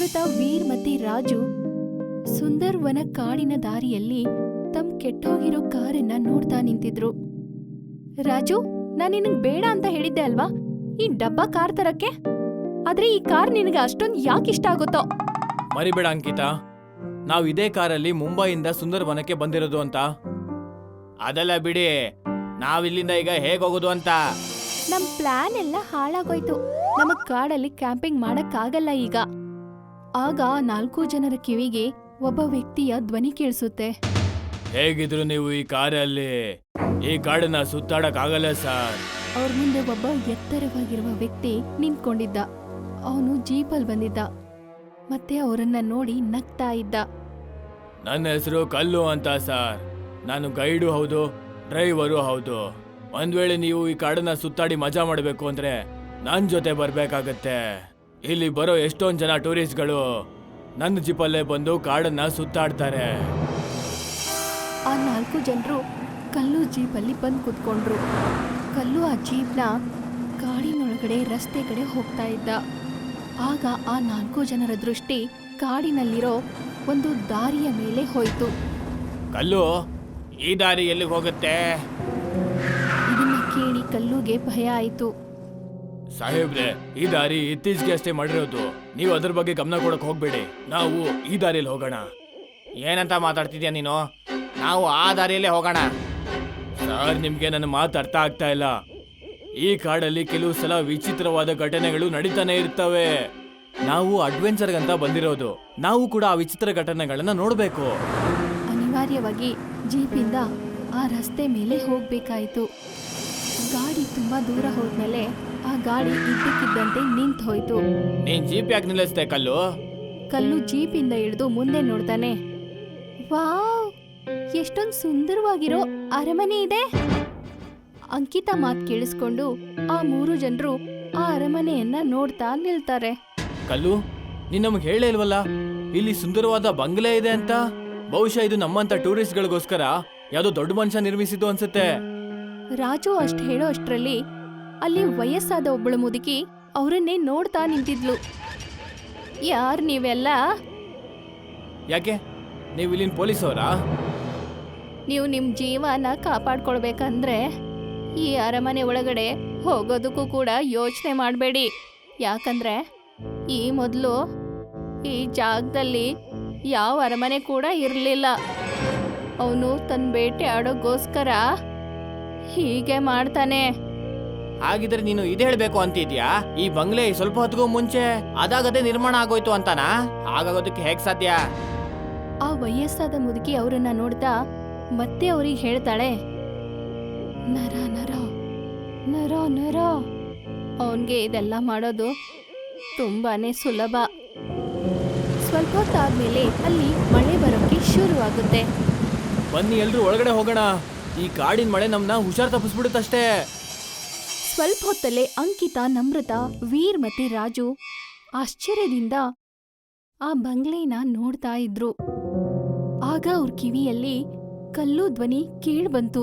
ನಮ್ರತಾ, ವೀರ್ ಮತ್ತೆ ರಾಜು ಸುಂದರ್ವನ ಕಾಡಿನ ದಾರಿಯಲ್ಲಿ ತಮ್ ಕೆಟ್ಟೋಗಿರೋ ಕಾರನ್ನ ನೋಡ್ತಾ ನಿಂತಿದ್ರು. ರಾಜು, ನಾನ್ ನಿನಗ್ ಬೇಡ ಅಂತ ಹೇಳಿದ್ದೆ ಅಲ್ವಾ ಈ ಡಬ್ಬಾ ಕಾರ್ ತರಕ್ಕೆ? ಆದ್ರೆ ಈ ಕಾರ್ ನಿನಗೆ ಅಷ್ಟೊಂದು ಯಾಕೆ ಇಷ್ಟ ಆಗುತ್ತೋ? ಮರಿಬೇಡ ಅಂಕಿತಾ, ನಾವ್ ಇದೇ ಕಾರಲ್ಲಿ ಮುಂಬೈಯಿಂದ ಸುಂದರ್ವನಕ್ಕೆ ಬಂದಿರೋದು ಅಂತ. ಅದೆಲ್ಲ ಬಿಡಿ, ನಾವಿಲ್ಲಿಂದ ಈಗ ಹೇಗ್ ಹೋಗೋದು ಅಂತ. ನಮ್ ಪ್ಲಾನ್ ಎಲ್ಲ ಹಾಳಾಗೋಯ್ತು. ನಮಗ್ ಕಾಡಲ್ಲಿ ಕ್ಯಾಂಪಿಂಗ್ ಮಾಡಕ್ಕಾಗಲ್ಲ ಈಗ. ಆಗ 4 ಜನರ ಕಿವಿಗೆ ಒಬ್ಬ ವ್ಯಕ್ತಿಯ ಧ್ವನಿ ಕೇಳಿಸುತ್ತೆ. ಹೇಗಿದ್ರು ನೀವು ಈ ಕಾರಲ್ಲಿ ಈ ಕಾಡನ್ನ ಸುತ್ತಾಡಕ್ ಆಗಲ್ಲ ಸರ್. ಅವ್ರ ಮುಂದೆ ಒಬ್ಬ ಎತ್ತರವಾಗಿರುವ ವ್ಯಕ್ತಿ ನಿಂತ್ಕೊಂಡಿದ್ದ. ಅವನು ಜೀಪಲ್ ಬಂದಿದ್ದ ಮತ್ತೆ ಅವರನ್ನ ನೋಡಿ ನಗ್ತಾ ಇದ್ದ. ನನ್ನ ಹೆಸರು ಕಲ್ಲು ಅಂತ ಸರ್. ನಾನು ಗೈಡು ಹೌದು, ಡ್ರೈವರು ಹೌದು. ಒಂದ್ ವೇಳೆ ನೀವು ಈ ಕಾಡನ್ನ ಸುತ್ತಾಡಿ ಮಜಾ ಮಾಡ್ಬೇಕು ಅಂದ್ರೆ ನನ್ ಜೊತೆ ಬರ್ಬೇಕಾಗತ್ತೆ. ಇಲ್ಲಿ ಬರೋ ಎಷ್ಟೊಂದ್ ಜನ ಟೂರಿಸ್ಟ್ಗಳು ನನ್ನ ಜೀಪಲ್ಲೇ ಬಂದು ಕಾಡನ್ನ ಸುತ್ತಾಡ್ತಾರೆ. ಆ 4 ಜನರು ಕಲ್ಲು ಜೀಪಲ್ಲಿ ಬಂದು ಕುತ್ಕೊಂಡ್ರು. ಕಲ್ಲು ಆ ಜೀಪ್ನ ಕಾಡಿನೊಳಗಡೆ ರಸ್ತೆ ಕಡೆ ಹೋಗ್ತಾ ಇದ್ದ. ಆಗ ಆ 4 ಜನರ ದೃಷ್ಟಿ ಕಾಡಿನಲ್ಲಿರೋ ಒಂದು ದಾರಿಯ ಮೇಲೆ ಹೋಯ್ತು. ಕಲ್ಲು, ಈ ದಾರಿ ಎಲ್ಲಿಗೆ ಹೋಗುತ್ತೆ? ಇದನ್ನ ಕೇಳಿ ಕಲ್ಲುಗೆ ಭಯ ಆಯ್ತು. ಸಾಹೇಬ್ರೆ, ಈ ದಾರಿ ಇತ್ತೀಚೆಗೆ ಅಷ್ಟೇ ಮಾಡಿರೋದು. ನೀವು ಅದ್ರ ಬಗ್ಗೆ ಗಮನ ಕೊಡಕ್ ಹೋಗ್ಬೇಡಿ. ನಾವು ಈ ದಾರಿಯಲ್ಲಿ ಹೋಗೋಣ. ಏನಂತ ಮಾತಾಡ್ತಿದ್ಯಾ ನೀನು? ನಾವು ಆ ದಾರಿಯಲ್ಲೇ ಹೋಗೋಣ. ಸರ್, ನಿಮ್ಗೆ ನನ್ನ ಮಾತು ಅರ್ಥ ಆಗ್ತಾ ಇಲ್ಲ. ಈ ಕಾಡಲ್ಲಿ ಕೆಲವು ಸಲ ವಿಚಿತ್ರವಾದ ಘಟನೆಗಳು ನಡೀತಾನೆ ಇರ್ತವೆ. ನಾವು ಅಡ್ವೆಂಚರ್ಗಂತ ಬಂದಿರೋದು. ನಾವು ಕೂಡ ಆ ವಿಚಿತ್ರ ಘಟನೆಗಳನ್ನ ನೋಡ್ಬೇಕು. ಅನಿವಾರ್ಯವಾಗಿ ಜೀಪಿಂದ ಆ ರಸ್ತೆ ಮೇಲೆ ಹೋಗ್ಬೇಕಾಯ್ತು. ಗಾಡಿ ತುಂಬಾ ದೂರ ಹೋದ್ಮೇಲೆ ಆ ಗಾಡಿ ಇದ್ದಕ್ಕಿದ್ದಂತೆ ನಿಂತು ಹೋಯ್ತು. ನೀನ್ ಜೀಪ್ ಯಾಕೆ ನಿಲ್ಲಿಸ್ದೆ ಕಲ್ಲು? ಕಲ್ಲು ಜೀಪಿಂದ ಇಳಿದು ಮುಂದೆ ನೋಡ್ತಾನೆ. ವಾವ್, ಎಷ್ಟೊಂದು ಸುಂದರವಾಗಿರೋ ಅರಮನೆ ಇದೆ. ಅಂಕಿತಾ ಮಾತು ಕೇಳಿಸ್ಕೊಂಡು ಆ 3 ಜನರು ಆ ಅರಮನೆಯನ್ನ ನೋಡ್ತಾ ನಿಲ್ತಾರೆ. ಕಲ್ಲು, ನೀನ್ ನಮ್ಗೆ ಹೇಳೇ ಇಲ್ವಲ್ಲ ಇಲ್ಲಿ ಸುಂದರವಾದ ಬಂಗ್ಲೆ ಇದೆ ಅಂತ? ಬಹುಶಃ ಇದು ನಮ್ಮಂತ ಟೂರಿಸ್ಟ್ಗಳಿಗೋಸ್ಕರ ಯಾವ್ದೋ ದೊಡ್ಡ ಮನುಷ್ಯ ನಿರ್ಮಿಸಿದ್ದು ಅನ್ಸುತ್ತೆ. ರಾಜು ಅಷ್ಟ್ ಹೇಳೋ ಅಷ್ಟ್ರಲ್ಲಿ ಅಲ್ಲಿ ವಯಸ್ಸಾದ ಒಬ್ಬಳು ಮುದುಕಿ ಅವರನ್ನೇ ನೋಡ್ತಾ ನಿಂತಿದ್ಲು. ಯಾರ್ ನೀವೆಲ್ಲ? ಯಾಕೆ, ನೀವು ಇಲ್ಲಿನ ಪೊಲೀಸ್ ಅವರಾ? ನೀವು ನಿಮ್ ಜೀವನ ಕಾಪಾಡ್ಕೊಳ್ಬೇಕಂದ್ರೆ ಈ ಅರಮನೆ ಒಳಗಡೆ ಹೋಗೋದಕ್ಕೂ ಕೂಡ ಯೋಚನೆ ಮಾಡಬೇಡಿ. ಯಾಕಂದ್ರೆ ಈ ಮೊದಲು ಈ ಜಾಗದಲ್ಲಿ ಯಾವ ಅರಮನೆ ಕೂಡ ಇರಲಿಲ್ಲ. ಅವನು ತನ್ನ ಬೇಟೆ ಆಡೋಗೋಸ್ಕರ ಹೀಗೆ ಮಾಡ್ತಾನೆ. ಹಾಗಿದ್ರೆ ನೀನು ಇದು ಹೇಳ್ಬೇಕು ಅಂತಿದ್ಯಾ ಈ ಬಂಗ್ಲೆ ಸ್ವಲ್ಪ ಹೊತ್ತಿಗೂ ಮುಂಚೆ ಅದಾಗದೇ ನಿರ್ಮಾಣ ಆಗೋಯ್ತು ಅಂತಾನಾ? ಹಾಗಾಗೋದಕ್ಕೆ ಹೇಗ್ ಸಾಧ್ಯ? ಆ ವಯಸ್ಸಾದ ಮುದುಕಿ ಅವರನ್ನ ನೋಡ್ತಾ ಮತ್ತೆ ಅವ್ರಿಗೆ ಹೇಳ್ತಾಳೆ, ನರ ನರ ನರ ನರ. ಅವನ್ಗೆ ಇದೆಲ್ಲ ಮಾಡೋದು ತುಂಬಾನೇ ಸುಲಭ. ಸ್ವಲ್ಪ ಹೊತ್ತಾದ್ಮೇಲೆ ಅಲ್ಲಿ ಮಳೆ ಬರೋಕೆ ಶುರುವಾಗುತ್ತೆ. ಬನ್ನಿ ಎಲ್ರು ಒಳಗಡೆ ಹೋಗೋಣ. ಈ ಕಾಡಿನ ಮಳೆ ನಮ್ನ ಹುಷಾರ್ ತಪ್ಪಿಸ್ಬಿಡುತ್ತಷ್ಟೇ. ಸ್ವಲ್ಪ ಹೊತ್ತಲ್ಲೇ ಅಂಕಿತಾ, ನಮ್ರತಾ, ವೀರ್ ಮತ್ತೆ ರಾಜು ಆಶ್ಚರ್ಯದಿಂದ ಆ ಬಂಗ್ಲೆನ ನೋಡ್ತಾ ಇದ್ರು. ಆಗ ಅವ್ರ ಕಿವಿಯಲ್ಲಿ ಕಲ್ಲು ಧ್ವನಿ ಕೇಳ್ಬಂತು.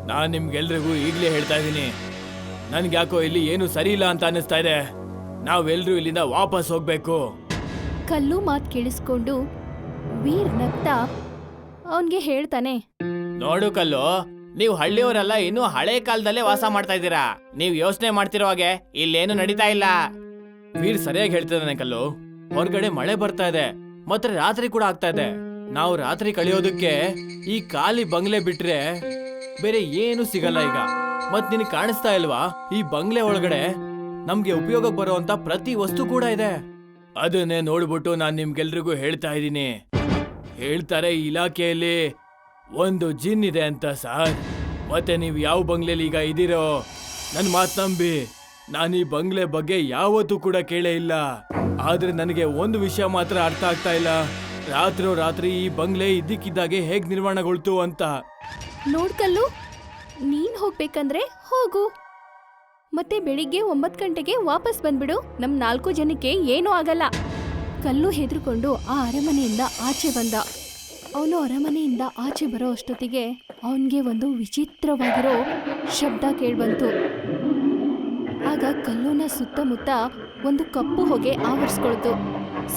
ನಾನ್ ನಿಮ್ಗೆಲ್ರಿಗೂ ಈಗ್ಲೇ ಹೇಳ್ತಾ ಇದೀನಿ, ನನ್ಗ್ಯಾಕೋ ಇಲ್ಲಿ ಏನು ಸರಿ ಇಲ್ಲ ಅಂತ ಅನಿಸ್ತಾ ಇದೆ. ನಾವೆಲ್ರೂ ಇಲ್ಲಿಂದ ವಾಪಸ್ ಹೋಗ್ಬೇಕು. ಕಲ್ಲು ಮಾತ್ ಕೇಳಿಸ್ಕೊಂಡು ವೀರ್ ನಗ್ತಾ ಅವನ್ಗೆ ಹೇಳ್ತಾನೆ, ನೋಡು ಕಲ್ಲು, ನೀವು ಹಳ್ಳಿಯವರೆಲ್ಲ ಇನ್ನೂ ಹಳೆ ಕಾಲದಲ್ಲೇ ವಾಸ ಮಾಡ್ತಾ ಇದ್ದೀರಾ. ನೀವ್ ಯೋಚನೆ ಮಾಡ್ತಿರೋ ಹಾಗೆ ಇಲ್ಲೇನು ನಡೀತಾ ಇಲ್ಲ. ವೀರ್ ಸರಿಯಾಗಿ ಹೇಳ್ತಿದ್ದಾನೆ ಕಲ್ಲು. ಹೊರಗಡೆ ಮಳೆ ಬರ್ತಾ ಇದೆ ಮತ್ತೆ ರಾತ್ರಿ ಕೂಡ ಆಗ್ತಾ ಇದೆ. ನಾವು ರಾತ್ರಿ ಕಳಿಯೋದಕ್ಕೆ ಈ ಖಾಲಿ ಬಂಗ್ಲೆ ಬಿಟ್ರೆ ಬೇರೆ ಏನು ಸಿಗಲ್ಲ ಈಗ. ಮತ್ ನಿನಗೆ ಕಾಣಿಸ್ತಾ ಇಲ್ವಾ, ಈ ಬಂಗ್ಲೆ ಒಳಗಡೆ ನಮ್ಗೆ ಉಪಯೋಗ ಬರುವಂತ ಪ್ರತಿ ವಸ್ತು ಕೂಡ ಇದೆ. ಅದನ್ನೇ ನೋಡ್ಬಿಟ್ಟು ನಾನ್ ನಿಮ್ಗೆಲ್ರಿಗೂ ಹೇಳ್ತಾ ಇದ್ದೀನಿ. ಹೇಳ್ತಾರೆ ಈ ಇಲಾಖೆಯಲ್ಲಿ ಒಂದು ಜಿನ್ ಇದೆ ಅಂತ ಸರ್. ಮತ್ತೆ ನೀವು ಯಾವ ಬಂಗ್ಲೆಲಿ ಈಗ ಇದೀರೋ, ನನ್ ಮಾತ್ ನಂಬಿ, ನಾನು ಈ ಬಂಗ್ಲೆ ಬಗ್ಗೆ ಯಾವತ್ತೂ ಕೂಡ ಕೇಳೇ ಇಲ್ಲ. ಆದ್ರೆ ನನಗೆ ಒಂದು ವಿಷಯ ಮಾತ್ರ ಅರ್ಥ ಆಗ್ತಾ ಇಲ್ಲ, ರಾತ್ರಿ ಈ ಬಂಗ್ಲೆ ಇದ್ದಕ್ಕಿದ್ದಾಗೆ ಹೇಗ್ ನಿರ್ಮಾಣಗೊಳ್ತು ಅಂತ. ನೋಡ್ಕಲ್ಲು, ನೀನ್ ಹೋಗ್ಬೇಕಂದ್ರೆ ಹೋಗು, ಮತ್ತೆ ಬೆಳಿಗ್ಗೆ 9 ಗಂಟೆಗೆ ವಾಪಸ್ ಬಂದ್ಬಿಡು. ನಮ್ 4 ಜನಕ್ಕೆ ಏನೂ ಆಗಲ್ಲ. ಕಲ್ಲು ಹೆದರ್ಕೊಂಡು ಆ ಅರಮನೆಯಿಂದ ಆಚೆ ಬಂದ. ಅವನು ಅರಮನೆಯಿಂದ ಆಚೆ ಬರೋ ಅಷ್ಟೊತ್ತಿಗೆ ಅವನ್ಗೆ ಒಂದು ವಿಚಿತ್ರವಾಗಿರೋ ಶಬ್ದ ಕೇಳ್ಬಂತು. ಆಗ ಕಲ್ಲುನ ಸುತ್ತಮುತ್ತ ಒಂದು ಕಪ್ಪು ಹೊಗೆ ಆವರಿಸ್ಕೊಳ್ತು.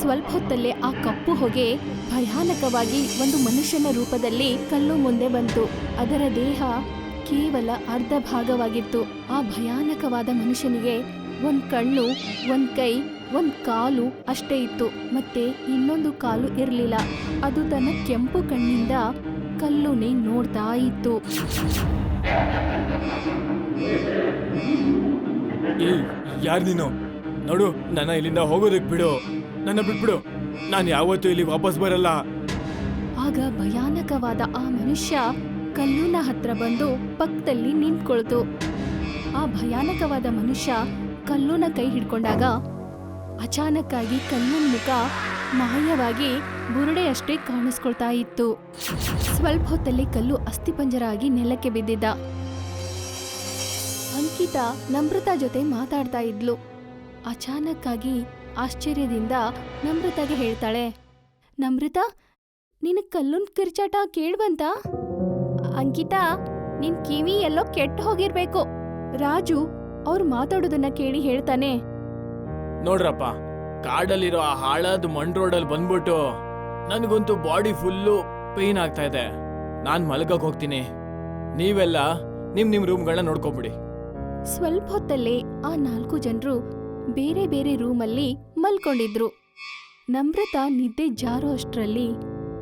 ಸ್ವಲ್ಪ ಹೊತ್ತಲ್ಲೇ ಆ ಕಪ್ಪು ಹೊಗೆ ಭಯಾನಕವಾಗಿ ಒಂದು ಮನುಷ್ಯನ ರೂಪದಲ್ಲಿ ಕಲ್ಲು ಮುಂದೆ ಬಂತು. ಅದರ ದೇಹ ಕೇವಲ ಅರ್ಧ ಭಾಗವಾಗಿತ್ತು. ಆ ಭಯಾನಕವಾದ ಮನುಷ್ಯನಿಗೆ ಒಂದ್ ಕಣ್ಣು, ಒಂದ್ ಕೈ, ಒಂದ್ ಕಾಲು ಅಷ್ಟೇ ಇತ್ತು. ಮತ್ತೆ ಇನ್ನೊಂದು ಕಾಲು ಇರ್ಲಿಲ್ಲ. ಅದು ತನ್ನ ಕೆಂಪು ಕಣ್ಣಿಂದ ಕಲ್ಲುನೇ ನೋಡ್ತಾ ಇತ್ತು. ಯಾರು ನೀನು? ನೋಡು, ನನ್ನ ಇಲ್ಲಿಂದ ಹೋಗೋದಕ್ ಬಿಡು. ನನ್ನ ಬಿಟ್ಬಿಡು. ನಾನು ಯಾವತ್ತೂ ಇಲ್ಲಿ ವಾಪಸ್ ಬರಲ್ಲ. ಆಗ ಭಯಾನಕವಾದ ಆ ಮನುಷ್ಯ ಕಲ್ಲುನ ಹತ್ರ ಬಂದು ಪಕ್ಕದಲ್ಲಿ ನಿಂತ್ಕೊಳ್ತು. ಆ ಭಯಾನಕವಾದ ಮನುಷ್ಯ ಕಲ್ಲುನ ಕೈ ಹಿಡ್ಕೊಂಡಾಗ ಅಚಾನಕ್ಕಾಗಿ ಕಲ್ಲುನ ಮುಖ ಮಾಯವಾಗಿ ಬುರುಡೆಯಷ್ಟೇ ಕಾಣಿಸ್ಕೊಳ್ತಾ ಇತ್ತು. ಸ್ವಲ್ಪ ಹೊತ್ತಲ್ಲಿ ಕಲ್ಲು ಅಸ್ಥಿಪಂಜರ ಆಗಿ ನೆಲಕ್ಕೆ ಬಿದ್ದಿದ್ದ. ಅಂಕಿತಾ ನಮ್ರತಾ ಜೊತೆ ಮಾತಾಡ್ತಾ ಇದ್ಲು. ಅಚಾನಕ್ಕಾಗಿ ಆಶ್ಚರ್ಯದಿಂದ ನಮ್ರತಾಗೆ ಹೇಳ್ತಾಳೆ, ನಮ್ರತಾ, ನಿನಗ್ ಕಲ್ಲುನ್ ಕಿರ್ಚಾಟ ಕೇಳ್ಬಂತ? ಅಂಕಿತಾ, ನಿನ್ ಕಿವಿ ಎಲ್ಲೋ ಕೆಟ್ಟ ಹೋಗಿರ್ಬೇಕು. ರಾಜು ಅವ್ರು ಮಾತಾಡೋದನ್ನ ಕೇಳಿ ಹೇಳ್ತಾನೆ, ನೋಡ್ರಪ್ಪ, ಕಾಡಲ್ಲಿರೋ ಆ ಹಾಳಾದ ಮಣ್ ರೋಡಲ್ಲಿ ಬಂದ್ಬಿಟ್ಟು ನನಗಂತೂ ಬಾಡಿ ಫುಲ್ಲು ಪೇನ್ ಆಗ್ತಾ ಇದೆ. ನಾನ್ ಮಲ್ಗಕ್ ಹೋಗ್ತೀನಿ. ನೀವೆಲ್ಲ ನಿಮ್ ರೂಮ್ಗಳನ್ನ ನೋಡ್ಕೊಂಬಿಡಿ. ಸ್ವಲ್ಪ ಹೊತ್ತಲ್ಲೇ ಆ 4 ಜನರು ಬೇರೆ ಬೇರೆ ರೂಮಲ್ಲಿ ಮಲ್ಕೊಂಡಿದ್ರು. ನಮ್ರತಾ ನಿದ್ದೆ ಜಾರೋ ಅಷ್ಟ್ರಲ್ಲಿ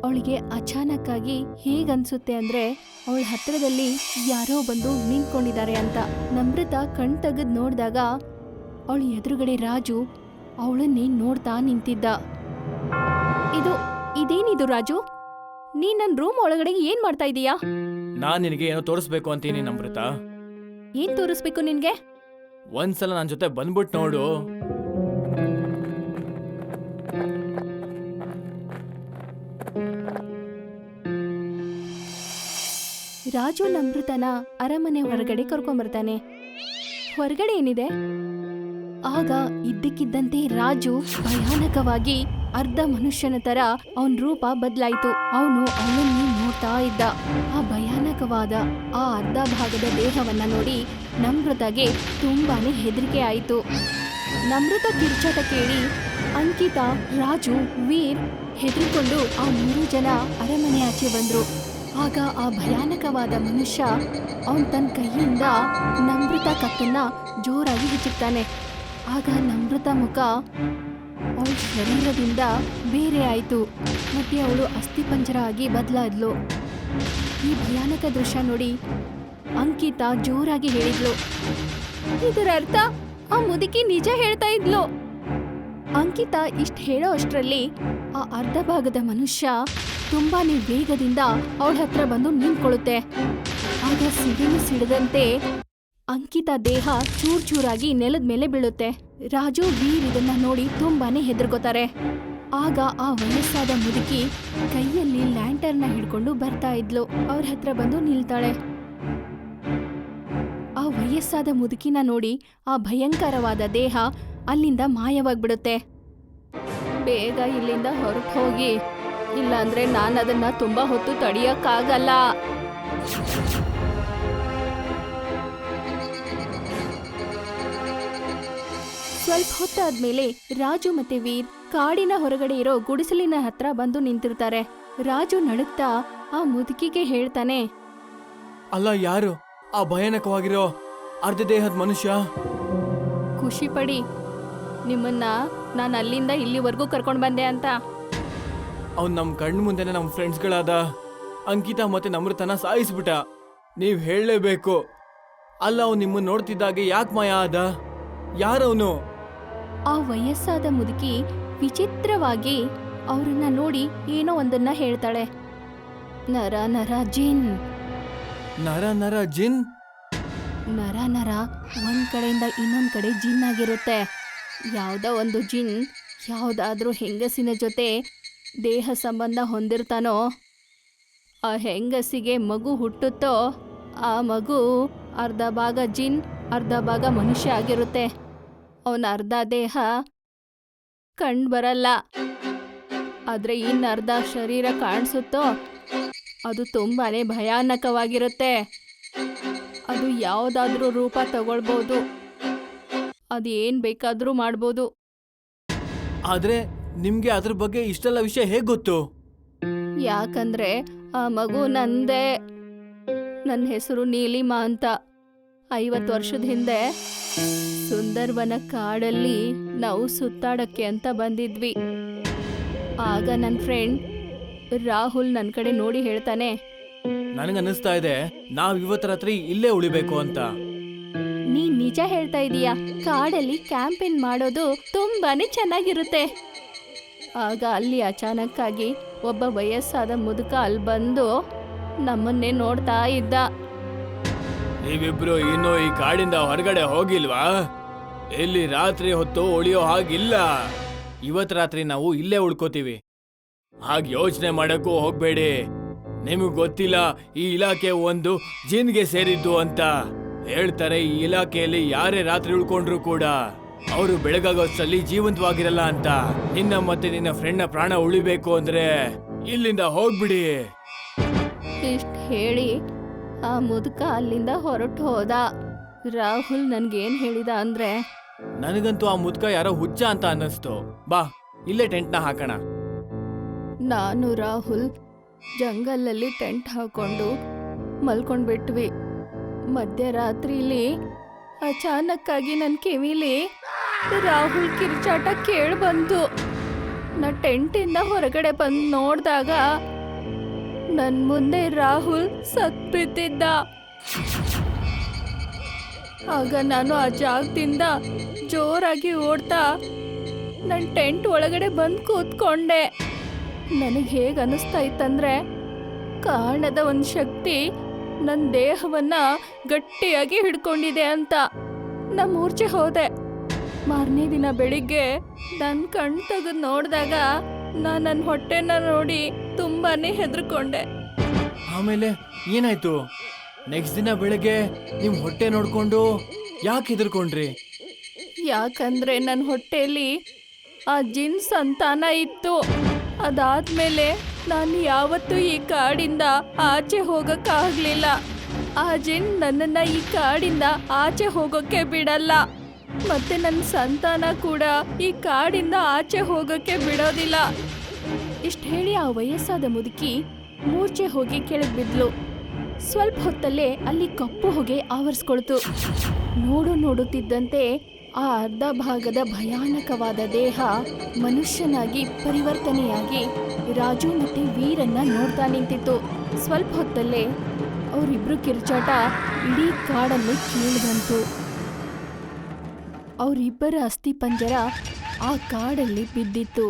ಅವಳಿಗೆ ಅಚಾನಕ್ಕಾಗಿ ಹೇಗನ್ಸುತ್ತೆ ಅಂದ್ರೆ ಅವಳ ಹತ್ರದಲ್ಲಿ ಯಾರೋ ಬಂದು ನಿಂತ್ಕೊಂಡಿದ್ದಾರೆ ಅಂತ. ನಮ್ರತಾ ಕಣ್ ತೆಗೆದ್ ನೋಡ್ದಾಗ ಅವಳ ಎದುರುಗಡೆ ರಾಜು ಅವಳನ್ನೇ ನೋಡ್ತಾ ನಿಂತಿದ್ದ. ಇದೇನಿದು ರಾಜು? ನೀನ್ ನನ್ ರೂಮ್ ಒಳಗಡೆ ಏನ್ ಮಾಡ್ತಾ ಇದೀಯಾ? ನಾನ್ ನಿನಗೆ ಏನೋ ತೋರಿಸ್ಬೇಕು ಅಂತೀನಿ ನಮ್ರತಾ. ಏನ್ ತೋರಿಸ್ಬೇಕು ನಿನ್ಗೆ? ಒಂದ್ಸಲ ನನ್ ಜೊತೆ ಬಂದ್ಬಿಟ್ ನೋಡು. ರಾಜು ನಮ್ರತನ ಅರಮನೆ ಹೊರಗಡೆ ಕರ್ಕೊಂಬರ್ತಾನೆ. ಹೊರಗಡೆ ಏನಿದೆ? ಆಗ ಇದ್ದಕ್ಕಿದ್ದಂತೆ ರಾಜು ಭಯಾನಕವಾಗಿ ಅರ್ಧ ಮನುಷ್ಯನ ತರ ಅವನ್ ರೂಪ ಬದಲಾಯ್ತು. ಅವನು ಅವಳನ್ನು ನೋಡ್ತಾ ಇದ್ದ. ಆ ಭಯಾನಕವಾದ ಆ ಅರ್ಧ ಭಾಗದ ದೇಹವನ್ನ ನೋಡಿ ನಮ್ರತಾಗೆ ತುಂಬಾನೇ ಹೆದರಿಕೆ ಆಯಿತು. ನಮ್ರತ ಕಿರ್ಚಾಟ ಕೇಳಿ ಅಂಕಿತಾ, ರಾಜು, ವೀರ್ ಹೆದರಿಕೊಂಡು ಆ 3 ಜನ ಅರಮನೆ ಆಚೆ ಬಂದ್ರು. ಆಗ ಆ ಭಯಾನಕವಾದ ಮನುಷ್ಯ ಅವನ್ ತನ್ನ ಕೈಯಿಂದ ನಮ್ರತ ಕತ್ತನ್ನ ಜೋರಾಗಿ ಹಿಚ್ಚುತ್ತಾನೆ. ಆಗ ನಮ್ರತ ಮುಖ ಅವಳ ಶರೀರದಿಂದ ಬೇರೆ ಆಯಿತು. ಮತ್ತೆ ಅವಳು ಅಸ್ಥಿಪಂಜರ ಆಗಿ ಬದಲಾದ್ಲು. ಈ ಭಯಾನಕ ದೃಶ್ಯ ನೋಡಿ ಅಂಕಿತಾ ಜೋರಾಗಿ ಹೇಳಿದ್ಲು, ಇದರ ಅರ್ಥ ಆ ಮುದುಕಿ ನಿಜ ಹೇಳ್ತಾ ಇದ್ಲು. ಅಂಕಿತಾ ಇಷ್ಟ ಹೇಳೋ ಅಷ್ಟರಲ್ಲಿ ಆ ಅರ್ಧ ಭಾಗದ ಮನುಷ್ಯ ತುಂಬಾನೇ ವೇಗದಿಂದ ಅವಳ ಹತ್ರ ಬಂದು ನಿಂತ್ಕೊಳ್ಳುತ್ತೆ. ಆಗ ಸಿಡಿಲು ಸಿಡದಂತೆ ಅಂಕಿತಾ ದೇಹ ಚೂರ್ ಚೂರಾಗಿ ನೆಲದ ಮೇಲೆ ಬೀಳುತ್ತೆ. ರಾಜು, ವೀರ್ ಇದನ್ನ ನೋಡಿ ತುಂಬಾನೇ ಹೆದರ್ಕೋತಾರೆ. ಆಗ ಆ ವಯಸ್ಸಾದ ಮುದುಕಿ ಕೈಯಲ್ಲಿ ಲ್ಯಾಂಟರ್ನ ಹಿಡ್ಕೊಂಡು ಬರ್ತಾ ಇದ್ಲು. ಅವ್ರ ಹತ್ರ ಬಂದು ನಿಲ್ತಾಳೆ. ಆ ವಯಸ್ಸಾದ ಮುದುಕಿನ ನೋಡಿ ಆ ಭಯಂಕರವಾದ ದೇಹ ಅಲ್ಲಿಂದ ಮಾಯವಾಗ್ಬಿಡುತ್ತೆ. ಬೇಗ ಇಲ್ಲಿಂದ ಹೊರಟು ಹೋಗಿ, ಇಲ್ಲಾಂದ್ರೆ ನಾನು ಅದನ್ನ ತುಂಬಾ ಹೊತ್ತು ತಡೆಯಕ್ಕಾಗಲ್ಲ. ಸ್ವಲ್ಪ ಹೊತ್ತಾದ್ಮೇಲೆ ರಾಜು ಮತ್ತೆ ವೀರ್ ಕಾಡಿನ ಹೊರಗಡೆ ಇರೋ ಗುಡಿಸಲಿನ ಹತ್ರ ಬಂದು ನಿಂತಿರ್ತಾರೆ. ರಾಜು ನಡುಕ್ತಾ ಆ ಮುದುಕಿಗೆ ಹೇಳ್ತಾನೆ, ಅಲ್ಲ, ಯಾರು ಆ ಭಯಾನಕವಾಗಿರೋ ಅರ್ಧ ದೇಹದ ಮನುಷ್ಯ? ಖುಷಿ ಪಡಿ, ನಿಮ್ಮನ್ನ ನಾನು ಅಲ್ಲಿಂದ ಇಲ್ಲಿವರೆಗೂ ಕರ್ಕೊಂಡ್ ಬಂದೆ ಅಂತ. ಅವ್ನು ನಮ್ಮ ಕಣ್ಣು ಮುಂದೆನೆ ನಮ್ಮ ಫ್ರೆಂಡ್ಸ್ಗಳಾದ ಅಂಕಿತಾ ಮತ್ತೆ ನಮ್ರತನ ಸಾಯಿಸ್ಬಿಟ್ಟ. ನೀವ್ ಹೇಳಲೇಬೇಕು. ಅಲ್ಲ, ಅವ್ನು ನಿಮ್ಮನ್ನ ನೋಡ್ತಿದ್ದಾಗೆ ಯಾಕೆ ಮಾಯ ಆದ? ಯಾರವನು? ಆ ವಯಸ್ಸಾದ ಮುದುಕಿ ವಿಚಿತ್ರವಾಗಿ ಅವ್ರನ್ನ ನೋಡಿ ಏನೋ ಒಂದನ್ನ ಹೇಳ್ತಾಳೆ. ನರ ನರ ಜಿನ್. ನರ ನರ ಜಿನ್? ನರ ನರ ಒಂದ್ ಕಡೆಯಿಂದ ಇನ್ನೊಂದ್ ಕಡೆ ಜಿನ್ ಆಗಿರುತ್ತೆ. ಯಾವ್ದೋ ಒಂದು ಜಿನ್ ಯಾವ್ದಾದ್ರೂ ಹೆಂಗಸಿನ ಜೊತೆ ದೇಹ ಸಂಬಂಧ ಹೊಂದಿರ್ತಾನೋ, ಆ ಹೆಂಗಸಿಗೆ ಮಗು ಹುಟ್ಟುತ್ತೋ ಆ ಮಗು ಅರ್ಧ ಭಾಗ ಜಿನ್ ಅರ್ಧ ಭಾಗ ಮನುಷ್ಯ ಆಗಿರುತ್ತೆ. ಅವನ ಅರ್ಧ ದೇಹ ಕಂಡು ಬರಲ್ಲ, ಆದ್ರೆ ಇನ್ನರ್ಧ ಶರೀರ ಕಾಣಿಸುತ್ತೋ ಅದು ತುಂಬಾನೇ ಭಯಾನಕವಾಗಿರುತ್ತೆ. ಅದು ಯಾವುದಾದ್ರೂ ರೂಪ ತಗೊಳ್ಬೋದು, ಅದು ಏನ್ ಬೇಕಾದ್ರೂ ಮಾಡ್ಬೋದು. ಆದ್ರೆ ನಿಮ್ಗೆ ಅದ್ರ ಬಗ್ಗೆ ಇಷ್ಟೆಲ್ಲ ವಿಷಯ ಹೇಗ್ ಗೊತ್ತು? ಯಾಕಂದ್ರೆ ಆ ಮಗು ನಂದೇ. ನನ್ನ ಹೆಸರು ನೀಲಿಮಾ ಅಂತ. 50 ವರ್ಷದ ಹಿಂದೆ ಸುಂದರ್ವನ ಕಾಡಲ್ಲಿ ನಾವು ಸುತ್ತಾಡಕ್ಕೆ ಅಂತ ಬಂದಿದ್ವಿ. ಆಗ ನನ್ನ ಫ್ರೆಂಡ್ ರಾಹುಲ್ ನನ್ನ ಕಡೆ ನೋಡಿ ಹೇಳ್ತಾನೆ, ನನಗನ್ನಿಸ್ತಾ ಇದೆ ನಾವ್ ಇವತ್ತು ರಾತ್ರಿ ಇಲ್ಲೇ ಉಳಿಬೇಕು ಅಂತ. ನೀನ್ ನಿಜ ಹೇಳ್ತಾ ಇದೀಯಾ? ಕಾಡಲ್ಲಿ ಕ್ಯಾಂಪೇನ್ ಮಾಡೋದು ತುಂಬಾನೇ ಚೆನ್ನಾಗಿರುತ್ತೆ. ಆಗ ಅಲ್ಲಿ ಅಚಾನಕ್ಕಾಗಿ ಒಬ್ಬ ವಯಸ್ಸಾದ ಮುದುಕ ಅಲ್ಲಿ ಬಂದು ನಮ್ಮನ್ನೇ ನೋಡ್ತಾ ಇದ್ದ. ನೀವಿಬ್ರು ಇನ್ನೂ ಈ ಕಾಡಿಂದ ಹೊರಗಡೆ ಹೋಗಿಲ್ವಾ? ಇಲ್ಲಿ ರಾತ್ರಿ ಹೊತ್ತು ಉಳಿಯೋ ಹಾಗಿಲ್ಲ. ಇವತ್ ರಾತ್ರಿ ನಾವು ಇಲ್ಲೇ ಉಳ್ಕೋತೀವಿ. ಹಾಗೆ ಯೋಚನೆ ಮಾಡಕ್ಕೂ ಹೋಗ್ಬೇಡಿ. ನಿಮಗ್ ಗೊತ್ತಿಲ್ಲ ಈ ಇಲಾಖೆ ಒಂದು ಜಿನ್ಗೆ ಸೇರಿದ್ದು ಅಂತ. ಹೇಳ್ತಾರೆ ಈ ಇಲಾಖೆಯಲ್ಲಿ ಯಾರೇ ರಾತ್ರಿ ಉಳ್ಕೊಂಡ್ರು ಕೂಡ ಅವರು ಬೆಳಗಾಗೋಷ್ಟರಲ್ಲಿ ಜೀವಂತವಾಗಿರಲ್ಲ ಅಂತ. ನಿನ್ನ ಮತ್ತೆ ನಿನ್ನ ಫ್ರೆಂಡ್ನ ಪ್ರಾಣ ಉಳಿಬೇಕು ಅಂದ್ರೆ ಇಲ್ಲಿಂದ ಹೋಗ್ಬಿಡಿ. ಇಷ್ಟ ಹೇಳಿ ಆ ಮುದುಕ ಅಲ್ಲಿಂದ ಹೊರಟು ಹೋದ. ರಾಹುಲ್ ನನ್ಗೇನ್ ಹೇಳಿದ ಅಂದ್ರೆ, ನನಗಂತೂ ಆ ಮುದ್ಕ ಯಾರೋ ಹುಚ್ಚ ಅಂತ ಅನ್ನಿಸ್ತು. ಬಾ ಇಲ್ಲೇ ಟೆಂಟ್ನ ಹಾಕೋಣ. ನಾನು ರಾಹುಲ್ ಜಂಗಲಲ್ಲಿ ಟೆಂಟ್ ಹಾಕೊಂಡು ಮಲ್ಕೊಂಡ್ಬಿಟ್ವಿ. ಮಧ್ಯರಾತ್ರಿಲಿ ಅಚಾನಕ್ಕಾಗಿ ನನ್ನ ಕಿವಿಲಿ ರಾಹುಲ್ ಕಿರ್ಚಾಟ ಕೇಳ್ಬಂತು. ನಾ ಟೆಂಟಿಂದ ಹೊರಗಡೆ ಬಂದು ನೋಡಿದಾಗ ನನ್ ಮುಂದೆ ರಾಹುಲ್ ಸತ್ ಬಿದ್ದಿದ್ದ. ಆಗ ನಾನು ಆ ಜಾಗದಿಂದ ಜೋರಾಗಿ ಓಡ್ತಾ ನನ್ನ ಟೆಂಟ್ ಒಳಗಡೆ ಬಂದು ಕೂತ್ಕೊಂಡೆ. ನನಗೆ ಹೇಗೆ ಅನಿಸ್ತಾ ಇತ್ತಂದ್ರೆ ಕಾಣದ ಒಂದು ಶಕ್ತಿ ನನ್ನ ದೇಹವನ್ನ ಗಟ್ಟಿಯಾಗಿ ಹಿಡ್ಕೊಂಡಿದೆ ಅಂತ. ನಾ ಮೂರ್ಛೆ ಹೋದೆ. ಮಾರನೇ ದಿನ ಬೆಳಿಗ್ಗೆ ನನ್ನ ಕಣ್ಣು ತೆಗೆದು ನೋಡಿದಾಗ ನಾನು ನನ್ನ ಹೊಟ್ಟೆನ ನೋಡಿ ತುಂಬಾನೇ ಹೆದರ್ಕೊಂಡೆ. ಆಮೇಲೆ ಏನಾಯ್ತು? ನೆಕ್ಸ್ಟ್ ದಿನ ಬೆಳಗ್ಗೆ ನಿಮ್ ಹೊಟ್ಟೆ ನೋಡ್ಕೊಂಡು ಯಾಕೆ ಹೆದರ್ಕೊಂಡ್ರಿ? ಯಾಕಂದ್ರೆ ನನ್ನ ಹೊಟ್ಟೆಯಲ್ಲಿ ಆ ಜಿನ್ ಸಂತಾನ ಇತ್ತು. ಅದಾದ್ಮೇಲೆ ನಾನು ಯಾವತ್ತೂ ಈ ಕಾಡಿಂದ ಆಚೆ ಹೋಗಕ್ಕಾಗ್ಲಿಲ್ಲ. ಆ ಜಿನ್ ನನ್ನನ್ನ ಈ ಕಾಡಿಂದ ಆಚೆ ಹೋಗೋಕೆ ಬಿಡಲ್ಲ. ಮತ್ತೆ ನನ್ನ ಸಂತಾನ ಕೂಡ ಈ ಕಾಡಿಂದ ಆಚೆ ಹೋಗೋಕೆ ಬಿಡೋದಿಲ್ಲ. ಇಷ್ಟ ಹೇಳಿ ಆ ವಯಸ್ಸಾದ ಮುದುಕಿ ಮೂರ್ಛೆ ಹೋಗಿ ಕೆಳಗೆ ಬಿದ್ಲು. ಸ್ವಲ್ಪ ಹೊತ್ತಲ್ಲೇ ಅಲ್ಲಿ ಕಪ್ಪು ಹೊಗೆ ಆವರಿಸ್ಕೊಳ್ತು. ನೋಡುತ್ತಿದ್ದಂತೆ ಆ ಅರ್ಧ ಭಾಗದ ಭಯಾನಕವಾದ ದೇಹ ಮನುಷ್ಯನಾಗಿ ಪರಿವರ್ತನೆಯಾಗಿ ರಾಜು ಮತ್ತೆ ವೀರನ್ನ ನೋಡ್ತಾ ನಿಂತಿತ್ತು. ಸ್ವಲ್ಪ ಹೊತ್ತಲ್ಲೇ ಅವರಿಬ್ರು ಕಿರ್ಚಾಟ ಇಡೀ ಕಾಡನ್ನು ಕೇಳಿಬಂತು. ಅವರಿಬ್ಬರ ಅಸ್ಥಿಪಂಜರ ಆ ಕಾಡಲ್ಲಿ ಬಿದ್ದಿತ್ತು.